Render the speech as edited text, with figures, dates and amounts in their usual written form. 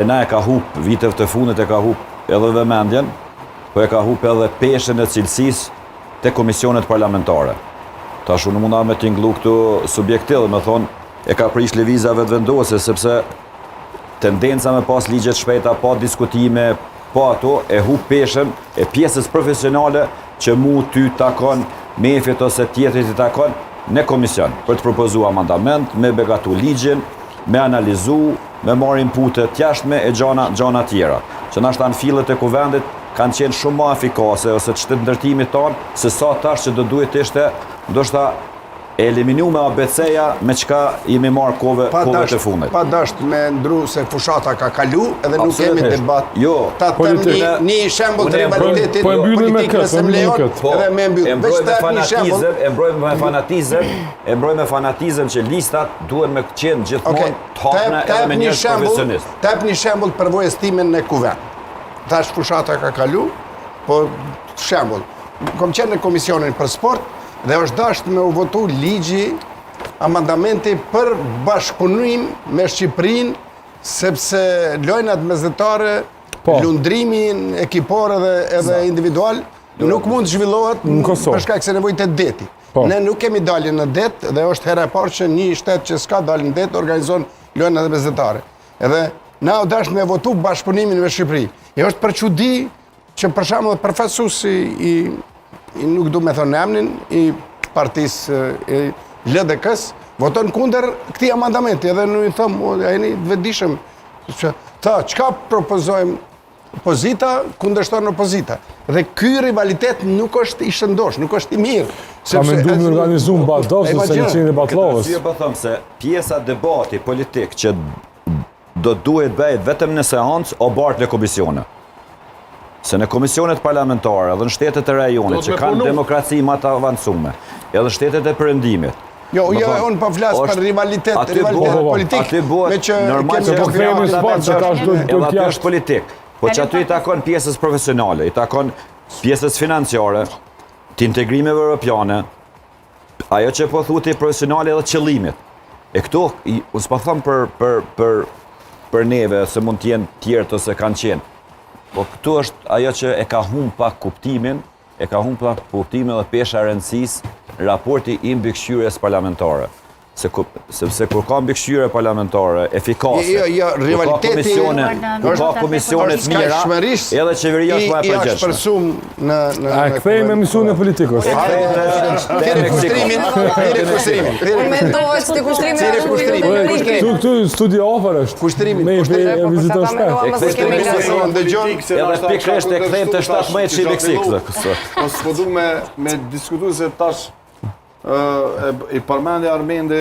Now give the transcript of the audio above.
Na e ka hup viteve të fundit, e ka hup edhe vëmendjen, po e ka hup edhe peshën e cilësisë te komisionet parlamentare. Tash unë munda me t'inglu këtu subjektiv, me thonë, e ka prish lëvizjave të vendose, sepse tendenca me pas ligjet shpejta, pa diskutime, pa ato, e hup peshën e pjesës profesionale që mu ty takon, mefit ose tjetrit i takon, në komision, për të propozu amandament, me begatu ligjin, me analizu, me marrë inputet jashtme e gjana tjera, që nashta në fillet e kuvendit kanë qenë shumë ma efikase ose të shtetë ndërtimit tonë, se sa tash që do duhet ishte, ndoshta eliminu me ABC-ja me qka jemi marrë kove të fundit. Pa dasht me ndru se fushata ka kalu edhe nuk kemi debat. Jo, ta tem një shembull të rivalitetit politikë nëse më lejon edhe me mbyll. E mbrojmë me fanatizëm që listat duhen me qenë gjithmonë të hapna edhe me njerëz profesionist. Tep një shembull për vojestimin në kuvend. Tash fushata ka kalu, po shembull, kom qenë në komisionin për sport, dhe është dashtë me u votu ligji, amandamenti për bashkëpunim me Shqipërinë, sepse lojnat mesdhetare, lundrimin ekipor edhe individual, nuk mund të zhvillohet për shkak se nevojit e deti. Ne nuk kemi dalje në det, dhe është hera e parë që një shtet që s'ka dalje në det, organizon lojnat mesdhetare. Edhe na u dashtë me votu bashkëpunimin me Shqipëri. E është për çudi që për shembull profesusi nuk du me thonë emnin, i partisë LDK-s, voton kunder këti amandamenti, edhe nuk i thëmë, e një vedishëm, qka propozojmë opozita, kundërshton opozita. Dhe ky rivalitet nuk është i shëndosh, nuk është i mirë. Ka me ndu me organizu në Batlovës, se në qenë Batlovës. Këtë po thëmë se pjesa debati politik që do duhet bëjt vetëm në seancë o bartë në komisione. Se në komisionet parlamentare, edhe në shtetet e rajonit, që kanë demokraci ma të avancume, edhe në shtetet e përëndimit. Jo, unë pa flasë për rivalitet politik, me që edhe aty është politik. Po që aty i takon pjesës profesionale, i takon pjesës financiare, të integrimeve europiane, ajo që po thuti profesionale edhe qëllimit. E këto, unë s'pa thëmë për neve, se mund t'jenë tjertë ose kanë qenë. Po këtu është ajo që e ka humbur pak kuptimin, dhe pesha rëndësisë raporti i mbikëqyrjes parlamentare. Sepse kur ka mbikëqyrje parlamentare efikase, kur ka komisionet mira, edhe qeveria është më e përgjithshme. A kthejmë emisionin e politikës. Këtu studio ofër është. Me viziton shpesh. Edhe pikërisht e kthejmë të 17 Meksik. Po s'po du me diskutu se tash i përmendje Armende